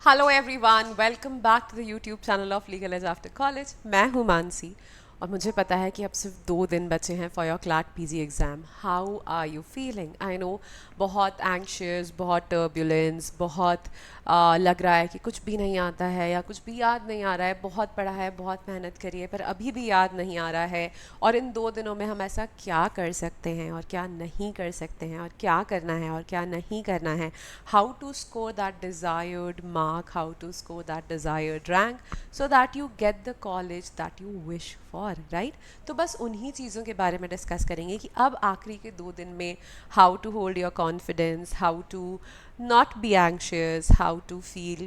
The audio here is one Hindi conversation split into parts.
Hello everyone, welcome back to the YouTube channel of legal edge after college. मैं हूँ मानसी और मुझे पता है कि अब सिर्फ 2 दिन बचे हैं for your CLAT PG exam. How are you feeling? I know बहुत एंक्शियस, बहुत टर्बुलेंस, बहुत लग रहा है कि कुछ भी नहीं आता है या कुछ भी याद नहीं आ रहा है। बहुत पढ़ा है, बहुत मेहनत करी है, पर अभी भी याद नहीं आ रहा है। और इन 2 दिनों में हम ऐसा क्या कर सकते हैं और क्या नहीं कर सकते हैं, और क्या करना है और क्या नहीं करना है। How to score that desired mark, how to score that desired rank, so that you get the college that you wish for, right. तो बस उन्हीं चीज़ों के बारे में डिस्कस करेंगे कि अब आखिरी के 2 दिन में how to hold your confidence, how to not be anxious, how to feel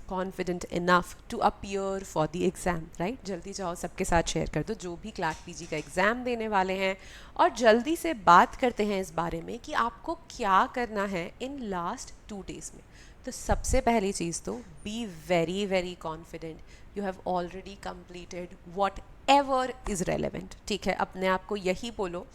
confident enough to appear for the exam, right? जल्दी जाओ सबके साथ शेयर कर दो जो भी क्लैट पीजी का एग्ज़ाम देने वाले हैं, और जल्दी से बात करते हैं इस बारे में कि आपको क्या करना है इन लास्ट 2 days में। तो सबसे पहली चीज़ तो B very very confident, you have already completed what ever is relevant. ठीक है, अपने आप को यही बोलो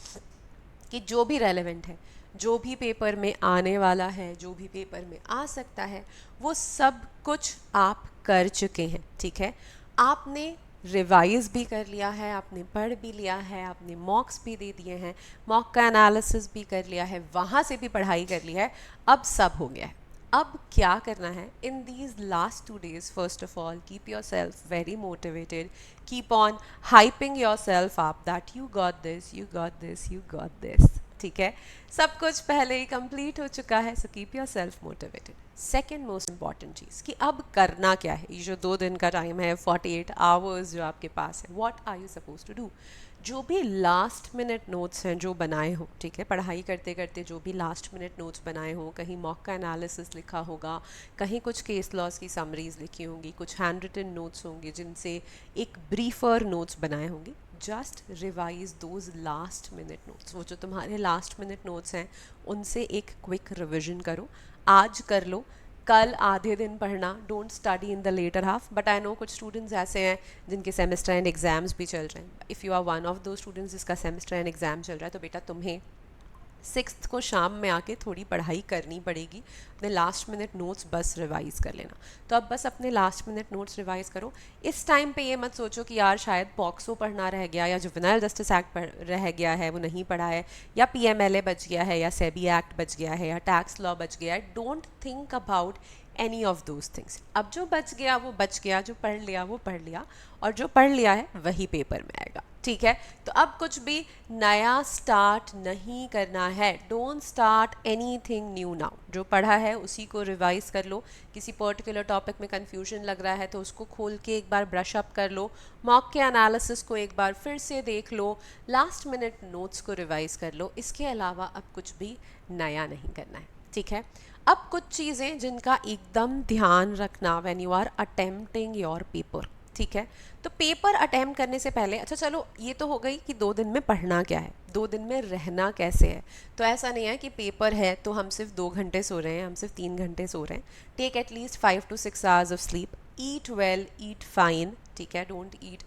कि जो भी रेलेवेंट है, जो भी पेपर में आने वाला है, जो भी पेपर में आ सकता है, वो सब कुछ आप कर चुके हैं। ठीक है, आपने रिवाइज भी कर लिया है, आपने पढ़ भी लिया है, आपने मॉक्स भी दे दिए हैं, मॉक का एनालिसिस भी कर लिया है, वहाँ से भी पढ़ाई कर ली है। अब सब हो गया है। अब क्या करना है in these last 2 days? First of all, keep your self very motivated, keep on hyping your self up that you got this, you got this, you got this. ठीक है, सब कुछ पहले ही कंप्लीट हो चुका है, so keep yourself motivated. Second most important चीज़ कि अब करना क्या है। ये जो 2 दिन का टाइम है, 48 आवर्स जो आपके पास है, what are you suppose to do? जो भी लास्ट मिनट नोट्स हैं जो बनाए हो, ठीक है, पढ़ाई करते करते जो भी लास्ट मिनट नोट्स बनाए हो, कहीं मॉक का एनालिसिस लिखा होगा, कहीं कुछ केस लॉस की समरीज लिखी होंगी, कुछ हैंड रिटन नोट्स होंगे जिनसे एक ब्रीफर नोट्स बनाए होंगे। Just revise those last minute notes. वो जो तुम्हारे लास्ट मिनट नोट्स हैं उनसे एक क्विक रिविजन करो। आज कर लो, कल आधे दिन पढ़ना। Don't study in the latter half. But I know कुछ स्टूडेंट्स ऐसे हैं जिनके सेमेस्टर एंड एग्जाम्स भी चल रहे हैं। If you are one of those students जिसका सेमेस्टर एंड एग्जाम चल रहा है, तो बेटा तुम्हें 6th को शाम में आके थोड़ी पढ़ाई करनी पड़ेगी। अपने लास्ट मिनट नोट्स बस रिवाइज कर लेना। तो अब बस अपने लास्ट मिनट नोट्स रिवाइज करो। इस टाइम पे ये मत सोचो कि यार शायद पॉक्सो पढ़ना रह गया, या जुवेनाइल जस्टिस एक्ट रह गया है वो नहीं पढ़ा है, या पीएमएलए बच गया है, या सेबी एक्ट बच गया है, या टैक्स लॉ बच गया है। Don't think about any of those things. अब जो बच गया वो बच गया, जो पढ़ लिया वो पढ़ लिया, और जो पढ़ लिया है वही पेपर में आएगा। ठीक है, तो अब कुछ भी नया स्टार्ट नहीं करना है। Don't start any thing new now. जो पढ़ा है उसी को रिवाइज कर लो। किसी पर्टिकुलर टॉपिक में कन्फ्यूजन लग रहा है तो उसको खोल के एक बार ब्रश अप कर लो। मॉक के एनालिसिस को एक बार फिर से देख लो। लास्ट मिनट नोट्स को रिवाइज कर लो। इसके अलावा अब कुछ भी नया नहीं करना है। ठीक है, अब कुछ चीज़ें जिनका एकदम ध्यान रखना when you are attempting your paper. ठीक है, तो पेपर अटेम्प्ट करने से पहले, अच्छा चलो ये तो हो गई कि 2 दिन में पढ़ना क्या है, 2 दिन में रहना कैसे है। तो ऐसा नहीं है कि पेपर है तो हम सिर्फ 2 घंटे सो रहे हैं, हम सिर्फ 3 घंटे सो रहे हैं। Take at least 5 to 6 hours of sleep. Eat well, eat fine. ठीक है, डोंट ईट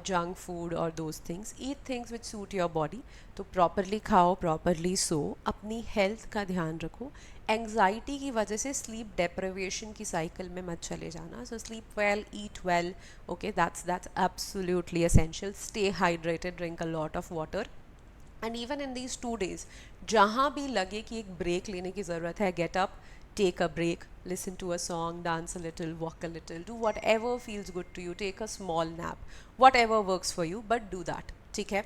जंक फूड और those things. Eat things which suit your body. तो प्रॉपरली खाओ, प्रॉपरली सो, अपनी हेल्थ का ध्यान रखो। एंग्जाइटी की वजह से स्लीप डेप्रिवेशन की साइकिल में मत चले जाना। So sleep well, eat well, okay, that's absolutely essential. Stay hydrated, drink a lot of water. And even in these 2 days, जहाँ भी लगे कि एक ब्रेक लेने की ज़रूरत है, get up, take a break, listen to a song, dance a little, walk a little, do whatever feels good to you, take a small nap, whatever works for you, but do that. ठीक है,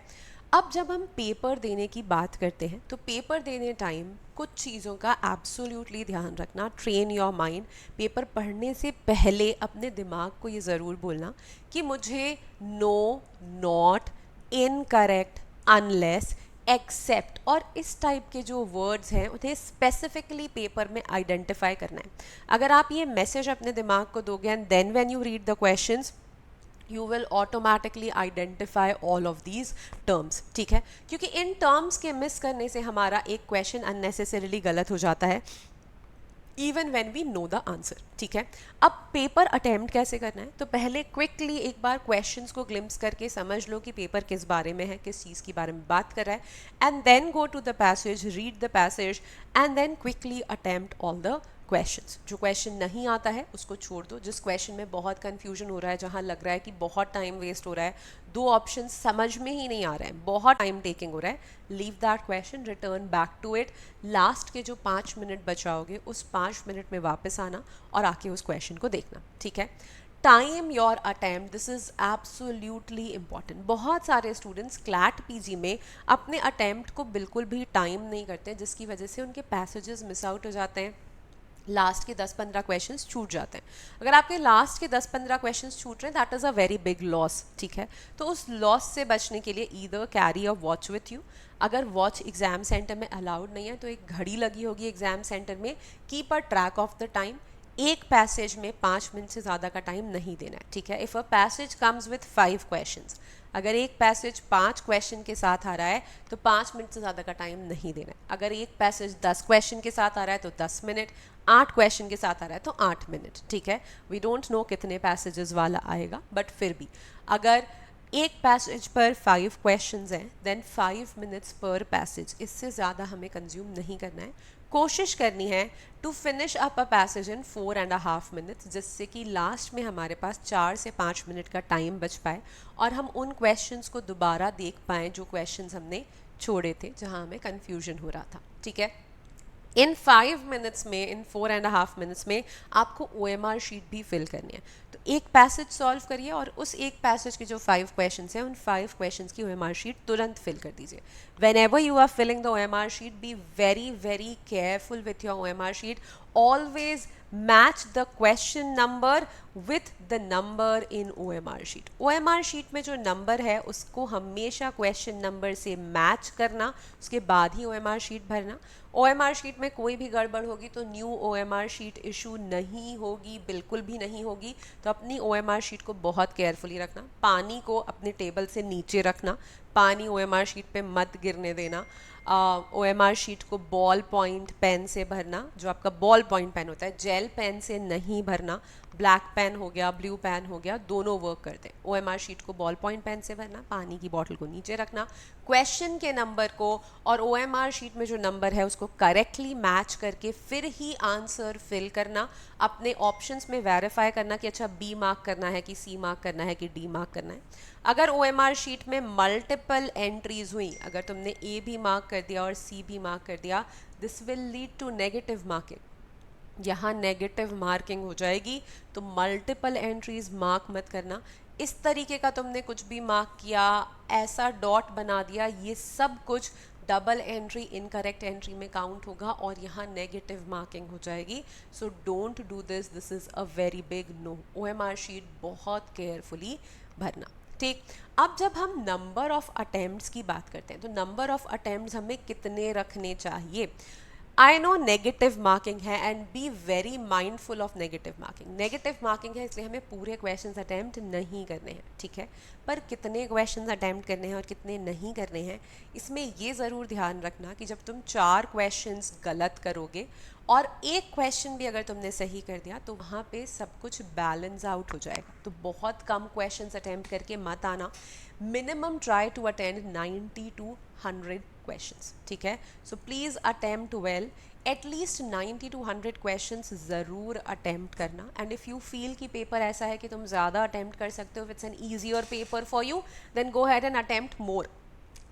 अब जब हम पेपर देने की बात करते हैं तो पेपर देने टाइम कुछ चीज़ों का एब्सोल्युटली ध्यान रखना। Train your mind. पेपर पढ़ने से पहले अपने दिमाग को ये ज़रूर बोलना कि मुझे no, not, incorrect, unless, except और इस टाइप के जो वर्ड्स हैं उन्हें स्पेसिफिकली पेपर में आइडेंटिफाई करना है। अगर आप ये मैसेज अपने दिमाग को दोगे and then when you read the questions, you will automatically identify all of these terms. ठीक है, क्योंकि इन टर्म्स के मिस करने से हमारा एक क्वेश्चन अननेसेसरीली गलत हो जाता है, even when we know the answer. ठीक है, अब पेपर अटेम्प्ट कैसे करना है? तो पहले क्विकली एक बार क्वेश्चंस को ग्लिम्स करके समझ लो कि पेपर किस बारे में है, किस चीज़ के बारे में बात कर रहा है, and then go to the passage, read the passage, and then quickly attempt all the questions. जो क्वेश्चन नहीं आता है उसको छोड़ दो। जिस क्वेश्चन में बहुत कंफ्यूजन हो रहा है, जहाँ लग रहा है कि बहुत टाइम वेस्ट हो रहा है, दो ऑप्शन समझ में ही नहीं आ रहे हैं, बहुत टाइम टेकिंग हो रहा है, leave that question, return back to it. Last के जो 5 मिनट बचाओगे उस 5 मिनट में वापस आना और आके उस क्वेश्चन को देखना, ठीक है। Time your attempt, this is absolutely important. बहुत सारे स्टूडेंट्स क्लैट पीजी में अपने अटैम्प्ट को बिल्कुल भी टाइम नहीं करते, जिसकी वजह से उनके पैसेजेस मिस आउट हो जाते हैं, लास्ट के 10-15 क्वेश्चंस छूट जाते हैं। अगर आपके लास्ट के 10-15 क्वेश्चंस छूट रहे हैं, that is a very big loss, ठीक है। तो उस लॉस से बचने के लिए either carry a watch with you. अगर वॉच एग्जाम सेंटर में अलाउड नहीं है तो एक घड़ी लगी होगी एग्जाम सेंटर में, keep a track of the time. एक पैसेज में 5 मिनट से ज़्यादा का टाइम नहीं देना है, ठीक है। If a passage comes with 5 questions, अगर एक पैसेज 5 क्वेश्चन के साथ आ रहा है तो 5 मिनट से ज़्यादा का टाइम नहीं देना है। अगर एक पैसेज 10 क्वेश्चन के साथ आ रहा है तो 10 मिनट, 8 क्वेश्चन के साथ आ रहा है तो 8 मिनट, ठीक है। वी डोंट नो कितने पैसेजेस वाला आएगा, बट फिर भी अगर एक पैसेज पर 5 क्वेश्चंस हैं, देन 5 मिनट्स पर पैसेज, इससे ज़्यादा हमें कंज्यूम नहीं करना है। कोशिश करनी है to finish up a passage in 4.5 minutes, जिससे कि लास्ट में हमारे पास 4 से 5 मिनट का टाइम बच पाए और हम उन क्वेश्चंस को दोबारा देख पाएँ जो क्वेश्चंस हमने छोड़े थे, जहाँ हमें कन्फ्यूजन हो रहा था, ठीक है। इन 5 मिनट्स में, इन 4.5 मिनट्स में आपको OMR शीट भी फिल करनी है। तो एक पैसेज सॉल्व करिए और उस एक पैसेज के जो 5 क्वेश्चंस हैं, उन 5 क्वेश्चंस की OMR शीट तुरंत फिल कर दीजिए। Whenever you are filling the OMR sheet, be very very careful with your OMR sheet. Always match the question number with the number in OMR sheet. OMR sheet में जो नंबर है उसको हमेशा क्वेश्चन नंबर से मैच करना, उसके बाद ही OMR शीट भरना। OMR शीट में कोई भी गड़बड़ होगी तो न्यू OMR शीट इशू नहीं होगी, बिल्कुल भी नहीं होगी। तो अपनी OMR शीट को बहुत केयरफुली रखना, पानी को अपने टेबल से नीचे रखना, पानी OMR शीट पे मत गिरने देना। OMR शीट को बॉल पॉइंट पेन से भरना, जो आपका बॉल पॉइंट पेन होता है, जेल पेन से नहीं भरना। ब्लैक पेन हो गया, ब्लू पेन हो गया, दोनों वर्क करते हैं। OMR शीट को बॉल पॉइंट पेन से भरना, पानी की बॉटल को नीचे रखना, क्वेश्चन के नंबर को और OMR शीट में जो नंबर है उसको करेक्टली मैच करके फिर ही आंसर फिल करना। अपने ऑप्शंस में वेरीफाई करना कि अच्छा B मार्क करना है कि C मार्क करना है कि D मार्क करना है। अगर OMR शीट में मल्टीपल एंट्रीज हुई, अगर तुमने A भी मार्क कर दिया और C भी मार्क कर दिया, this will lead to negative marking. यहाँ नेगेटिव मार्किंग हो जाएगी, तो मल्टीपल एंट्रीज मार्क मत करना। इस तरीके का तुमने कुछ भी मार्क किया, ऐसा डॉट बना दिया, ये सब कुछ डबल एंट्री, इनकरेक्ट एंट्री में काउंट होगा और यहाँ नेगेटिव मार्किंग हो जाएगी। So don't do this, this is a very big no. OMR sheet बहुत केयरफुली भरना, ठीक। अब जब हम नंबर ऑफ अटेम्प्ट्स की बात करते हैं, तो नंबर ऑफ अटेम्प्ट्स हमें कितने रखने चाहिए। आई नो नेगेटिव मार्किंग है, and be very mindful of negative marking. Negative marking है इसलिए हमें पूरे क्वेश्चंस अटैम्प्ट नहीं करने हैं, ठीक है। पर कितने क्वेश्चंस अटैम्प्ट करने हैं और कितने नहीं करने हैं, इसमें ये ज़रूर ध्यान रखना कि जब तुम 4 क्वेश्चंस गलत करोगे और एक क्वेश्चन भी अगर तुमने सही कर दिया तो वहाँ पे सब कुछ बैलेंस आउट हो जाएगा। तो बहुत कम क्वेश्चंस अटैम्प्ट करके मत आना। Minimum try to attend 90 to 100 questions, ठीक है। So please attempt well, at least 90 to 100 questions ज़रूर अटेम्प्ट करना। एंड इफ़ यू फील कि पेपर ऐसा है कि तुम ज़्यादा अटेम्प्ट कर सकते हो, it's an easier paper for you, then go ahead and attempt more.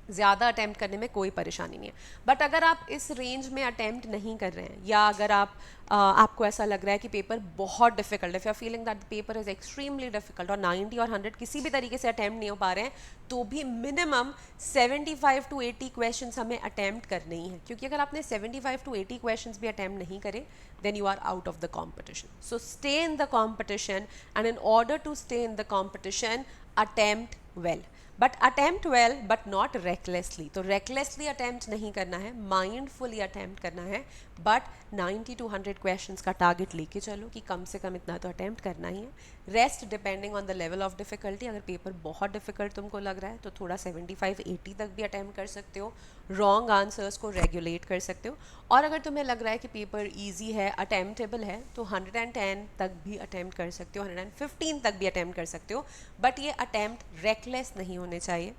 ज़्यादा अटैम्प्ट करने में कोई परेशानी नहीं है। बट अगर आप इस रेंज में अटैम्प्ट नहीं कर रहे हैं, या अगर आपको ऐसा लग रहा है कि पेपर बहुत डिफिकल्ट है, if you are feeling that the paper is extremely difficult और 90 और 100 किसी भी तरीके से अटैम्प्ट नहीं हो पा रहे हैं, तो भी मिनिमम 75 to 80 क्वेश्चन हमें अटैम्प्ट करने ही हैं। क्योंकि अगर आपने 75 to 80 क्वेश्चन भी अटैम्प्ट नहीं करे, then you are out of the competition. So stay in the competition, and in order to stay in the competition, attempt well. But attempt well but not recklessly. तो रेकलेसली अटैम्प्ट नहीं करना है, माइंडफुली अटैम्प्ट करना है। बट 90 to 100 क्वेश्चंस का टारगेट लेके चलो कि कम से कम इतना तो अटैम्प्ट करना ही है। Rest depending on the level of difficulty. अगर पेपर बहुत डिफिकल्ट तुमको लग रहा है तो थोड़ा 75-80 तक भी अटैम्प्ट कर सकते हो, रॉन्ग आंसर्स को रेगुलेट कर सकते हो। और अगर तुम्हें लग रहा है कि पेपर ईजी है, अटैम्प्टेबल है, तो 110 तक भी अटैम्प्ट कर सकते हो, 115 तक भी अटैम्प्ट कर सकते हो। बट ये अटैम्प्ट रेकलेस नहीं होने चाहिए।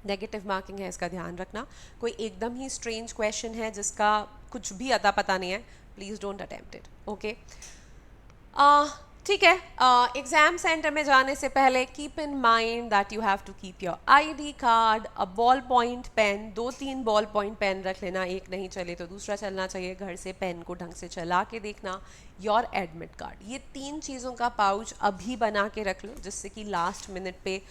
नेगेटिव मार्किंग है, इसका ध्यान रखना। कोई एकदम ही स्ट्रेंज क्वेश्चन है जिसका कुछ भी अता पता नहीं है, please don't attempt it, okay. ठीक है, एग्ज़ाम सेंटर में जाने से पहले keep in mind that you have to keep your ID card, a ball point pen, 2-3 ball point pen रख लेना, एक नहीं चले तो दूसरा चलना चाहिए, घर से पेन को ढंग से चला के देखना, योर एडमिट कार्ड, ये 3 चीज़ों का पाउच अभी बना के रख लो, जिससे कि लास्ट मिनट पे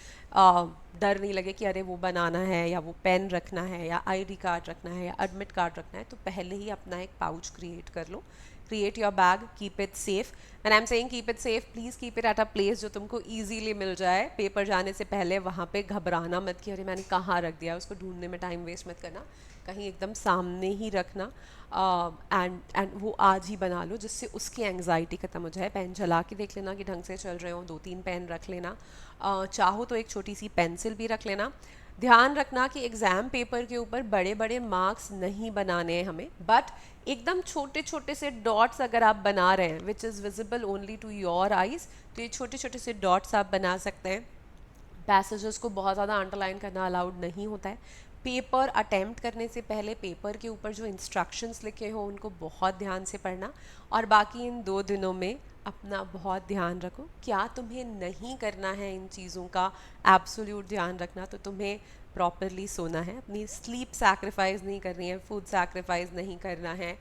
डर नहीं लगे कि अरे वो बनाना है या वो पेन रखना है या आईडी कार्ड रखना है या एडमिट कार्ड रखना है, तो पहले ही अपना एक पाउच क्रिएट कर लो। Create your bag, keep it safe, and I am saying keep it safe, please keep it at a place जो तुमको ईजीली मिल जाए। पेपर जाने से पहले वहाँ पे घबराना मत कि अरे मैंने कहाँ रख दिया, उसको ढूंढने में टाइम वेस्ट मत करना, कहीं एकदम सामने ही रखना, एंड वो आज ही बना लो जिससे उसकी एंग्जाइटी ख़त्म हो जाए। पेन चला के देख लेना कि ढंग से चल रहे हो, 2-3 पेन रख लेना, चाहो तो एक छोटी सी पेंसिल भी रख लेना। ध्यान रखना कि एग्ज़ाम पेपर के ऊपर बड़े बड़े मार्क्स नहीं बनाने हैं हमें, बट एकदम छोटे छोटे से डॉट्स अगर आप बना रहे हैं which is visible only to your eyes, तो ये छोटे छोटे से डॉट्स आप बना सकते हैं। पैसेजेस को बहुत ज़्यादा अंडरलाइन करना अलाउड नहीं होता है। पेपर अटेम्प्ट करने से पहले पेपर के ऊपर जो इंस्ट्रक्शंस लिखे हो उनको बहुत ध्यान से पढ़ना, और बाकी इन 2 दिनों में अपना बहुत ध्यान रखो। क्या तुम्हें नहीं करना है इन चीज़ों का एब्सोल्यूट ध्यान रखना, तो तुम्हें प्रॉपरली सोना है, अपनी स्लीप सैक्रिफाइस नहीं करनी है, फूड सैक्रिफाइस नहीं करना है,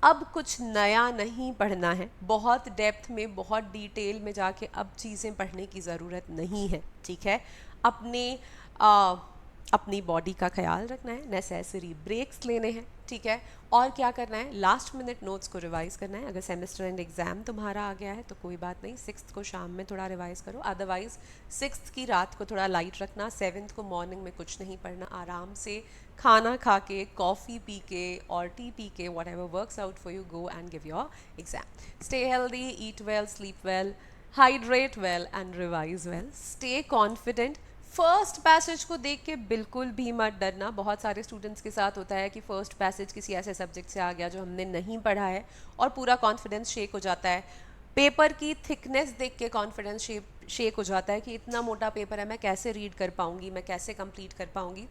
अब कुछ नया नहीं पढ़ना है, बहुत डेप्थ में बहुत डिटेल में जाके अब चीज़ें पढ़ने की ज़रूरत नहीं है, ठीक है। अपनी बॉडी का ख्याल रखना है, नेसेसरी ब्रेक्स लेने हैं, ठीक है। और क्या करना है, लास्ट मिनट नोट्स को रिवाइज़ करना है। अगर सेमेस्टर एंड एग्ज़ाम तुम्हारा आ गया है तो कोई बात नहीं, 6th को शाम में थोड़ा रिवाइज़ करो, अदरवाइज़ 6th की रात को थोड़ा लाइट रखना, 7th को मॉर्निंग में कुछ नहीं पढ़ना, आराम से खाना खा के, कॉफ़ी पी के और टी पी के, what ever works out for you, go and give your exam. Stay healthy, eat well, sleep well, hydrate well and revise well, stay confident. First passage को देख के बिल्कुल भी मत डरना। बहुत सारे स्टूडेंट्स के साथ होता है कि फ़र्स्ट पैसेज किसी ऐसे सब्जेक्ट से आ गया जो हमने नहीं पढ़ा है और पूरा कॉन्फिडेंस शेक हो जाता है। पेपर की थिकनेस देख के कॉन्फिडेंस शेक हो जाता है कि इतना मोटा पेपर है, मैं कैसे रीड कर पाऊँगी, मैं कैसे कंप्लीट कर पाऊँगी।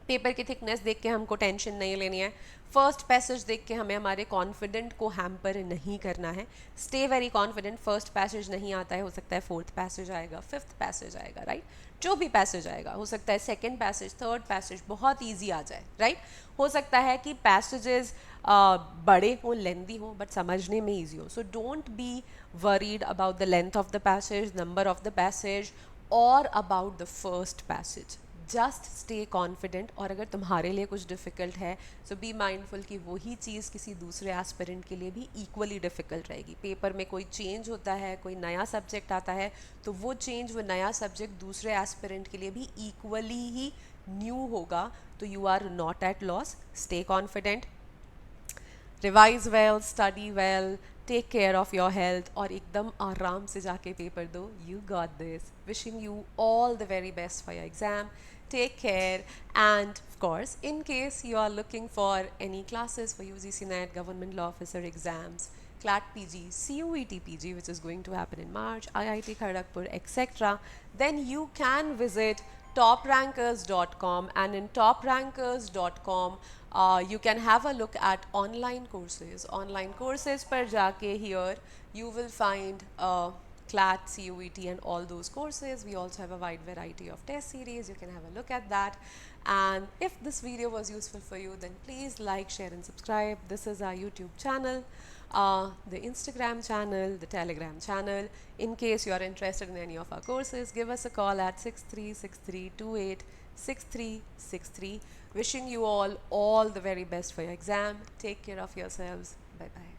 पेपर की थिकनेस देख के हमको टेंशन नहीं लेनी है, फर्स्ट पैसेज देख के हमें हमारे कॉन्फिडेंट को हैम्पर नहीं करना है। Stay very confident, first passage नहीं आता है, हो सकता है 4th पैसेज आएगा, 5th पैसेज आएगा, राइट, जो भी पैसेज आएगा, हो सकता है 2nd पैसेज, 3rd पैसेज बहुत ईजी आ जाए, राइट। हो सकता है कि पैसेजेस बड़े हों, लेंदी हों, बट समझने में ईजी हो। So don't be worried about the length of the passage, number of the passage और about the first passage, just stay confident. और अगर तुम्हारे लिए कुछ डिफ़िकल्ट है सो बी माइंडफुल कि वही चीज़ किसी दूसरे एस्पिरेंट के लिए भी इक्वली डिफ़िकल्ट रहेगी। पेपर में कोई चेंज होता है, कोई नया सब्जेक्ट आता है, तो वो चेंज, वो नया सब्जेक्ट दूसरे एस्पिरेंट के लिए भी इक्वली ही न्यू होगा। तो you are not at loss, stay confident, revise well, study well, take care of your health और एकदम आराम से जाके पेपर दो। You got this, wishing you all the very best for your exam. Take care, and of course, in case you are looking for any classes for UGC NET, Government Law Officer exams, CLAT PG, CUET PG, which is going to happen in March, IIT Kharagpur, etc., then you can visit toprankers.com, and in toprankers.com you can have a look at online courses. Online courses par jaake here you will find CLAT, CUET and all those courses. We also have a wide variety of test series. You can have a look at that. And if this video was useful for you, then please like, share and subscribe. This is our YouTube channel, the Instagram channel, the Telegram channel. In case you are interested in any of our courses, give us a call at 6363286363. Wishing you all the very best for your exam. Take care of yourselves. Bye bye.